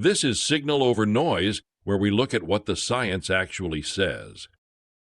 This is Signal Over Noise, where we look at what the science actually says.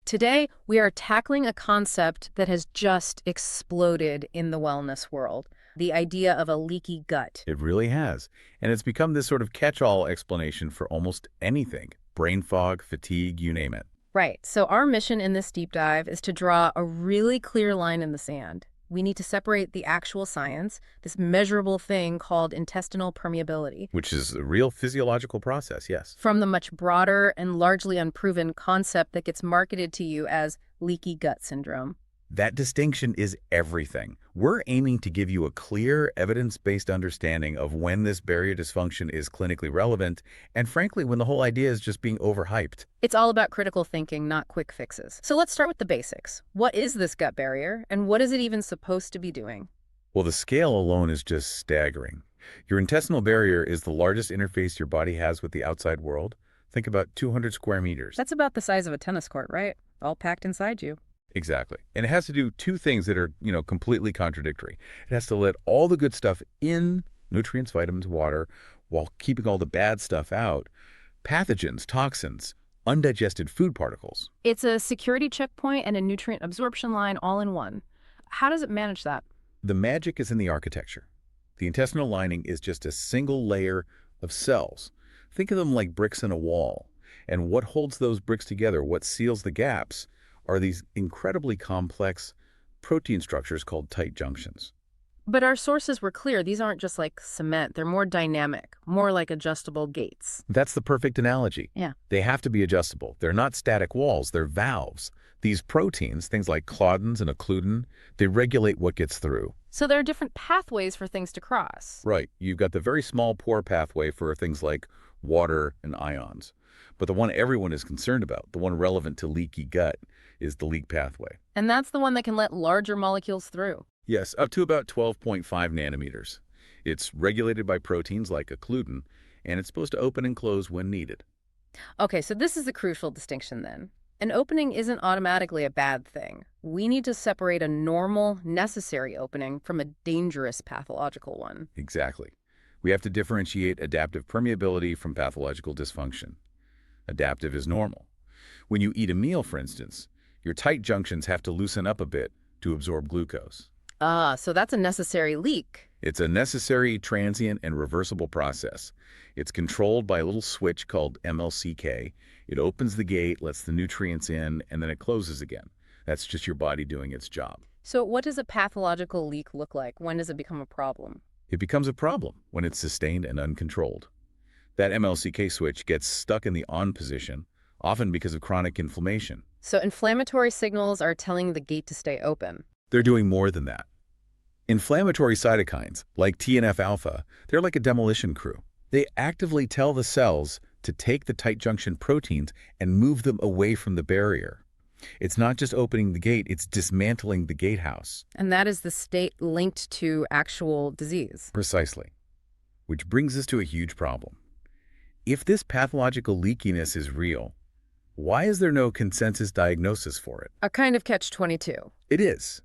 Today, we are tackling a concept that has just exploded in the wellness world, the idea of a leaky gut. It really has. And it's become this sort of catch-all explanation for almost anything. Brain fog, fatigue, you name it. Right, so our mission in this deep dive is to draw a really clear line in the sand. We need to separate the actual science, this measurable thing called intestinal permeability, Which is a real physiological process, yes. from the much broader and largely unproven concept that gets marketed to you as leaky gut syndrome. That distinction is everything. We're aiming to give you a clear, evidence-based understanding of when this barrier dysfunction is clinically relevant, and frankly, when the whole idea is just being overhyped. It's all about critical thinking, not quick fixes. So let's start with the basics. What is this gut barrier, and what is it even supposed to be doing? Well, the scale alone is just staggering. Your intestinal barrier is the largest interface your body has with the outside world. Think about 200 square meters. That's about the size of a tennis court, right? All packed inside you. Exactly. And it has to do two things that are, completely contradictory. It has to let all the good stuff in, nutrients, vitamins, water, while keeping all the bad stuff out, pathogens, toxins, undigested food particles. It's a security checkpoint and a nutrient absorption line all in one. How does it manage that? The magic is in the architecture. The intestinal lining is just a single layer of cells. Think of them like bricks in a wall. And what holds those bricks together, what seals the gaps, are these incredibly complex protein structures called tight junctions. But our sources were clear. These aren't just like cement. They're more dynamic, more like adjustable gates. That's the perfect analogy. Yeah. They have to be adjustable. They're not static walls, they're valves. These proteins, things like claudins and occludin, they regulate what gets through. So there are different pathways for things to cross. Right. You've got the very small pore pathway for things like water and ions. But the one everyone is concerned about, the one relevant to leaky gut, is the leak pathway. And that's the one that can let larger molecules through. Yes, up to about 12.5 nanometers. It's regulated by proteins like occludin, and it's supposed to open and close when needed. Okay, so this is the crucial distinction then. An opening isn't automatically a bad thing. We need to separate a normal, necessary opening from a dangerous pathological one. Exactly. We have to differentiate adaptive permeability from pathological dysfunction. Adaptive is normal. When you eat a meal, for instance, your tight junctions have to loosen up a bit to absorb glucose. Ah, so that's a necessary leak. It's a necessary, transient, and reversible process. It's controlled by a little switch called MLCK. It opens the gate, lets the nutrients in, and then it closes again. That's just your body doing its job. So what does a pathological leak look like? When does it become a problem? It becomes a problem when it's sustained and uncontrolled. That MLCK switch gets stuck in the on position, often because of chronic inflammation. So inflammatory signals are telling the gate to stay open. They're doing more than that. Inflammatory cytokines, like TNF-alpha, they're like a demolition crew. They actively tell the cells to take the tight junction proteins and move them away from the barrier. It's not just opening the gate, it's dismantling the gatehouse. And that is the state linked to actual disease. Precisely. Which brings us to a huge problem. If this pathological leakiness is real, why is there no consensus diagnosis for it? A kind of catch-22. It is.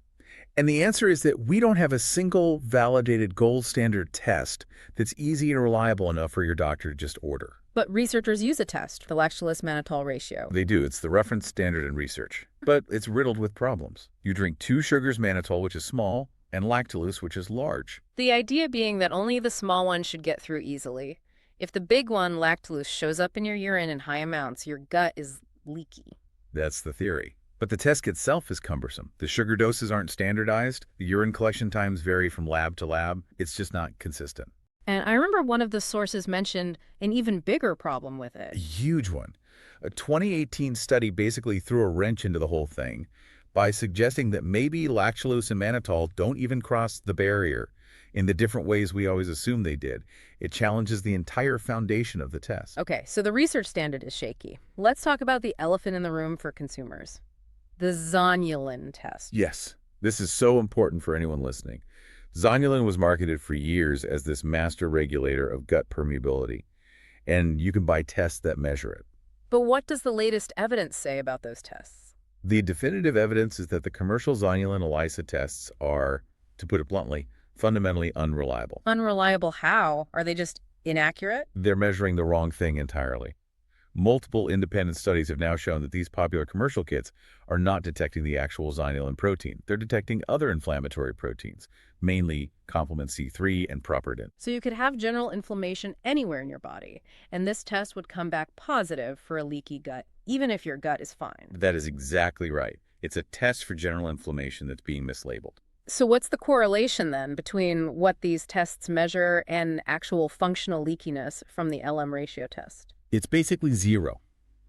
And the answer is that we don't have a single validated gold standard test that's easy and reliable enough for your doctor to just order. But researchers use a test, the lactulose-mannitol ratio. They do. It's the reference standard in research. But it's riddled with problems. You drink 2 sugars mannitol, which is small, and lactulose, which is large. The idea being that only the small one should get through easily. If the big one, lactulose, shows up in your urine in high amounts, your gut is leaky. That's the theory. But the test itself is cumbersome. The sugar doses aren't standardized. The urine collection times vary from lab to lab. It's just not consistent. And I remember one of the sources mentioned an even bigger problem with A it. huge one. A 2018 study basically threw a wrench into the whole thing by suggesting that maybe lactulose and mannitol don't even cross the barrier in the different ways we always assumed they did. It challenges the entire foundation of the test. Okay, so the research standard is shaky. Let's talk about the elephant in the room for consumers. The zonulin test. Yes, this is so important for anyone listening. Zonulin was marketed for years as this master regulator of gut permeability, and you can buy tests that measure it. But what does the latest evidence say about those tests? The definitive evidence is that the commercial zonulin ELISA tests are, to put it bluntly, fundamentally unreliable. Unreliable how? Are they just inaccurate? They're measuring the wrong thing entirely. Multiple independent studies have now shown that these popular commercial kits are not detecting the actual xanilin protein. They're detecting other inflammatory proteins, mainly complement C3 and properdin. So you could have general inflammation anywhere in your body, and this test would come back positive for a leaky gut, even if your gut is fine. That is exactly right. It's a test for general inflammation that's being mislabeled. So what's the correlation then between what these tests measure and actual functional leakiness from the LM ratio test? It's basically zero.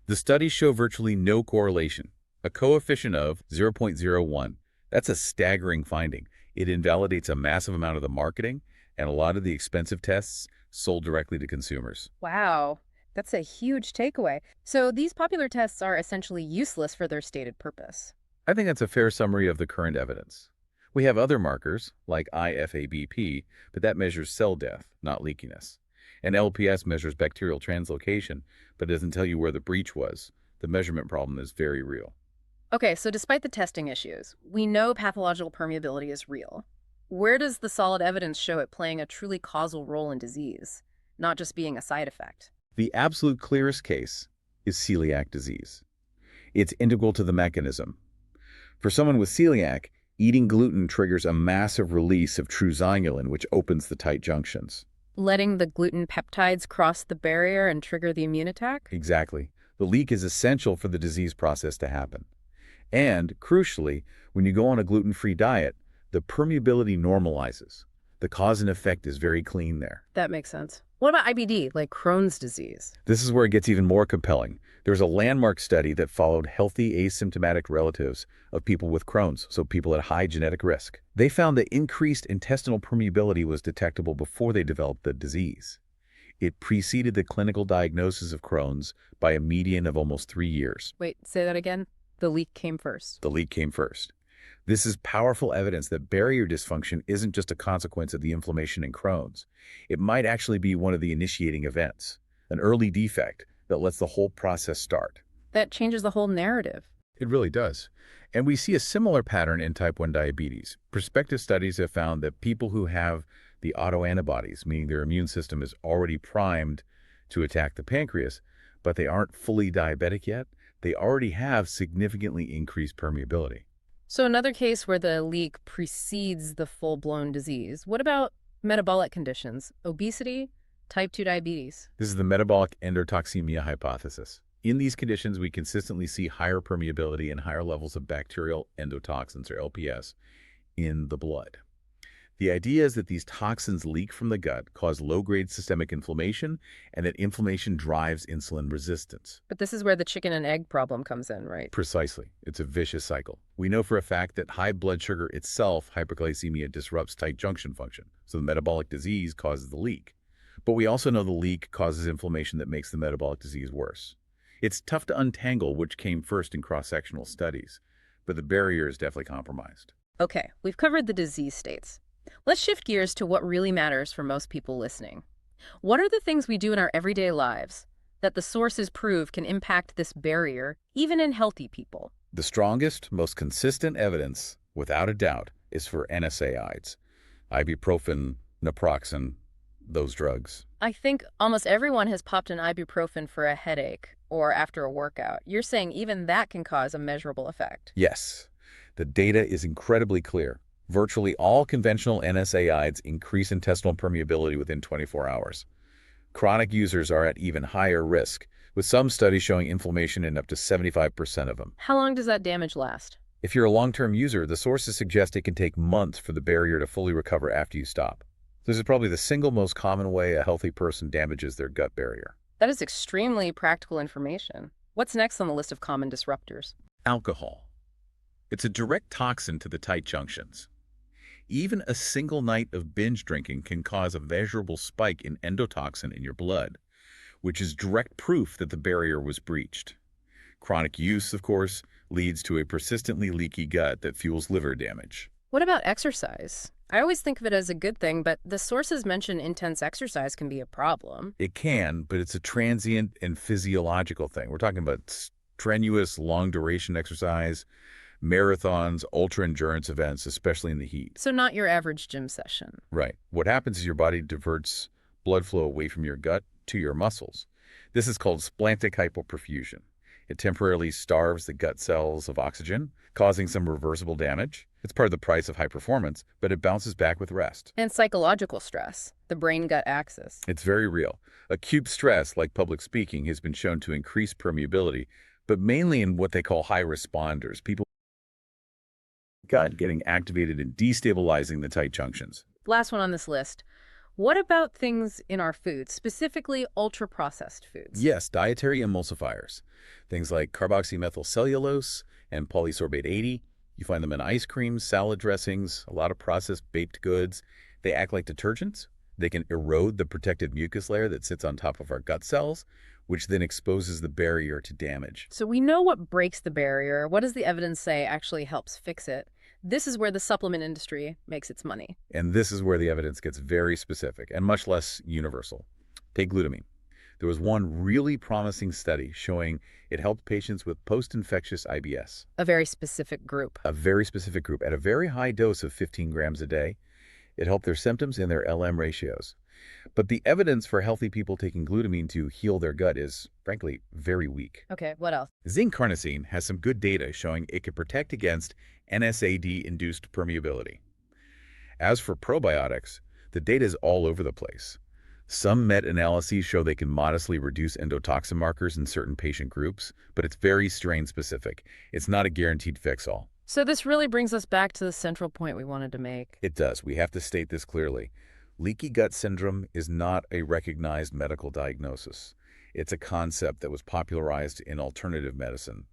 The studies show virtually no correlation, a coefficient of 0.01. That's a staggering finding. It invalidates a massive amount of the marketing and a lot of the expensive tests sold directly to consumers. Wow, that's a huge takeaway. So these popular tests are essentially useless for their stated purpose. I think that's a fair summary of the current evidence. We have other markers, like IFABP, but that measures cell death, not leakiness. And LPS measures bacterial translocation, but doesn't tell you where the breach was. The measurement problem is very real. Okay, so despite the testing issues, we know pathological permeability is real. Where does the solid evidence show it playing a truly causal role in disease, not just being a side effect? The absolute clearest case is celiac disease. It's integral to the mechanism. For someone with celiac, eating gluten triggers a massive release of true xanilin, which opens the tight junctions. Letting the gluten peptides cross the barrier and trigger the immune attack? Exactly. The leak is essential for the disease process to happen. And, crucially, when you go on a gluten-free diet, the permeability normalizes. The cause and effect is very clean there. That makes sense. What about IBD, like Crohn's disease? This is where it gets even more compelling. There's a landmark study that followed healthy asymptomatic relatives of people with Crohn's, so people at high genetic risk. They found that increased intestinal permeability was detectable before they developed the disease. It preceded the clinical diagnosis of Crohn's by a median of almost 3 years. Wait, say that again? The leak came first. The leak came first. This is powerful evidence that barrier dysfunction isn't just a consequence of the inflammation in Crohn's. It might actually be one of the initiating events, an early defect that lets the whole process start. That changes the whole narrative. It really does. And we see a similar pattern in type 1 diabetes. Prospective studies have found that people who have the autoantibodies, meaning their immune system is already primed to attack the pancreas, but they aren't fully diabetic yet, they already have significantly increased permeability. So another case where the leak precedes the full-blown disease. What about metabolic conditions, obesity, type 2 diabetes? This is the metabolic endotoxemia hypothesis. In these conditions, we consistently see higher permeability and higher levels of bacterial endotoxins, or LPS, in the blood. The idea is that these toxins leak from the gut, cause low-grade systemic inflammation, and that inflammation drives insulin resistance. But this is where the chicken and egg problem comes in, right? Precisely. It's a vicious cycle. We know for a fact that high blood sugar itself, hyperglycemia, disrupts tight junction function, so the metabolic disease causes the leak. But we also know the leak causes inflammation that makes the metabolic disease worse. It's tough to untangle which came first in cross-sectional studies, but the barrier is definitely compromised. Okay, we've covered the disease states. Let's shift gears to what really matters for most people listening. What are the things we do in our everyday lives that the sources prove can impact this barrier, even in healthy people? The strongest, most consistent evidence, without a doubt, is for NSAIDs. Ibuprofen, naproxen, those drugs. I think almost everyone has popped an ibuprofen for a headache or after a workout. You're saying even that can cause a measurable effect. Yes, the data is incredibly clear. Virtually all conventional NSAIDs increase intestinal permeability within 24 hours. Chronic users are at even higher risk, with some studies showing inflammation in up to 75% of them. How long does that damage last? If you're a long-term user, the sources suggest it can take months for the barrier to fully recover after you stop. This is probably the single most common way a healthy person damages their gut barrier. That is extremely practical information. What's next on the list of common disruptors? Alcohol. It's a direct toxin to the tight junctions. Even a single night of binge drinking can cause a measurable spike in endotoxin in your blood, which is direct proof that the barrier was breached. Chronic use, of course, leads to a persistently leaky gut that fuels liver damage. What about exercise? I always think of it as a good thing, but the sources mention intense exercise can be a problem. It can, but it's a transient and physiological thing. We're talking about strenuous, long-duration exercise, marathons, ultra-endurance events, especially in the heat. So not your average gym session. Right. What happens is your body diverts blood flow away from your gut to your muscles. This is called splanchnic hypoperfusion. It temporarily starves the gut cells of oxygen, causing some reversible damage. It's part of the price of high performance, but it bounces back with rest. And psychological stress, the brain-gut axis. It's very real. Acute stress, like public speaking, has been shown to increase permeability, but mainly in what they call high responders, people gut getting activated and destabilizing the tight junctions. Last one on this list. What about things in our foods, specifically ultra-processed foods? Yes, dietary emulsifiers. Things like carboxymethylcellulose and polysorbate 80. You find them in ice creams, salad dressings, a lot of processed baked goods. They act like detergents. They can erode the protective mucus layer that sits on top of our gut cells, which then exposes the barrier to damage. So we know what breaks the barrier. What does the evidence say actually helps fix it? This is where the supplement industry makes its money. And this is where the evidence gets very specific and much less universal. Take glutamine. There was one really promising study showing it helped patients with post-infectious IBS. A very specific group. A very specific group at a very high dose of 15 grams a day. It helped their symptoms and their LM ratios. But the evidence for healthy people taking glutamine to heal their gut is, frankly, very weak. Okay, what else? Zinc carnosine has some good data showing it can protect against NSAID-induced permeability. As for probiotics, the data is all over the place. Some meta-analyses show they can modestly reduce endotoxin markers in certain patient groups, but it's very strain-specific. It's not a guaranteed fix-all. So this really brings us back to the central point we wanted to make. It does. We have to state this clearly. Leaky gut syndrome is not a recognized medical diagnosis. It's a concept that was popularized in alternative medicine,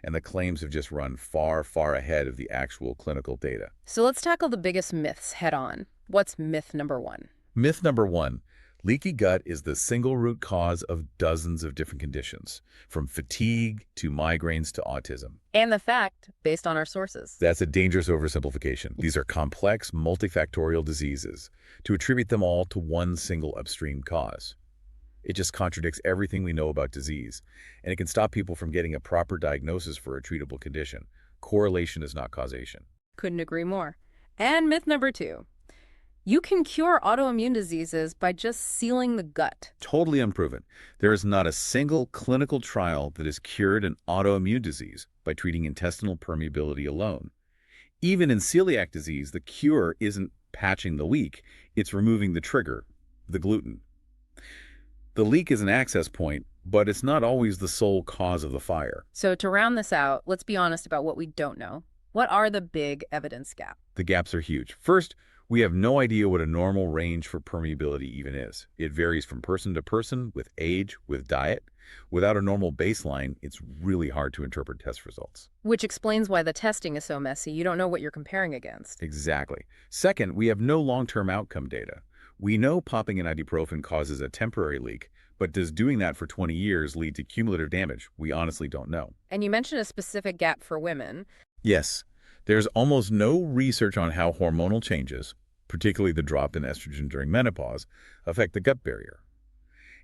and the claims have just run far, far ahead of the actual clinical data. So let's tackle the biggest myths head on. What's myth number one? Myth number one, leaky gut is the single root cause of dozens of different conditions, from fatigue to migraines to autism. And the fact, based on our sources. That's a dangerous oversimplification. These are complex, multifactorial diseases. To attribute them all to one single upstream cause, it just contradicts everything we know about disease, and it can stop people from getting a proper diagnosis for a treatable condition. Correlation is not causation. Couldn't agree more. And myth number two. You can cure autoimmune diseases by just sealing the gut. Totally unproven. There is not a single clinical trial that has cured an autoimmune disease by treating intestinal permeability alone. Even in celiac disease, the cure isn't patching the leak, it's removing the trigger, the gluten. The leak is an access point, but it's not always the sole cause of the fire. So to round this out, let's be honest about what we don't know. What are the big evidence gaps? The gaps are huge. First, we have no idea what a normal range for permeability even is. It varies from person to person, with age, with diet. Without a normal baseline, it's really hard to interpret test results. Which explains why the testing is so messy. You don't know what you're comparing against. Exactly. Second, we have no long-term outcome data. We know popping an ibuprofen causes a temporary leak, but does doing that for 20 years lead to cumulative damage? We honestly don't know. And you mentioned a specific gap for women. Yes. There's almost no research on how hormonal changes, particularly the drop in estrogen during menopause, affect the gut barrier.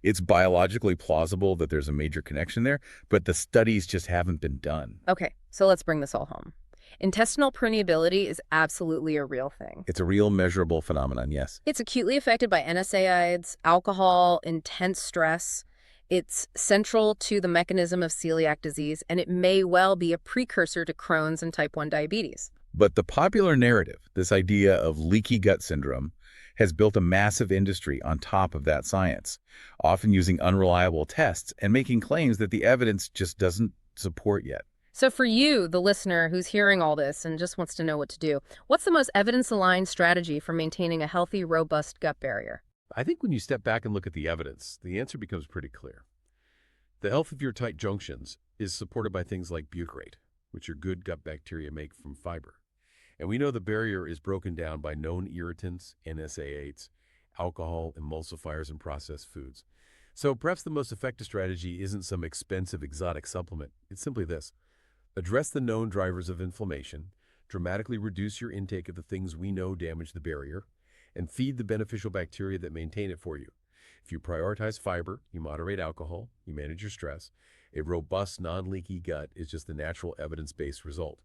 It's biologically plausible that there's a major connection there, but the studies just haven't been done. Okay, so let's bring this all home. Intestinal permeability is absolutely a real thing. It's a real measurable phenomenon, yes. It's acutely affected by NSAIDs, alcohol, intense stress. It's central to the mechanism of celiac disease, and it may well be a precursor to Crohn's and type 1 diabetes. But the popular narrative, this idea of leaky gut syndrome, has built a massive industry on top of that science, often using unreliable tests and making claims that the evidence just doesn't support yet. So for you, the listener who's hearing all this and just wants to know what to do, what's the most evidence-aligned strategy for maintaining a healthy, robust gut barrier? I think when you step back and look at the evidence, the answer becomes pretty clear. The health of your tight junctions is supported by things like butyrate, which your good gut bacteria make from fiber. And we know the barrier is broken down by known irritants, NSAIDs, alcohol, emulsifiers, and processed foods. So perhaps the most effective strategy isn't some expensive exotic supplement. It's simply this. Address the known drivers of inflammation, dramatically reduce your intake of the things we know damage the barrier, and feed the beneficial bacteria that maintain it for you. If you prioritize fiber, you moderate alcohol, you manage your stress, a robust, non-leaky gut is just the natural evidence-based result.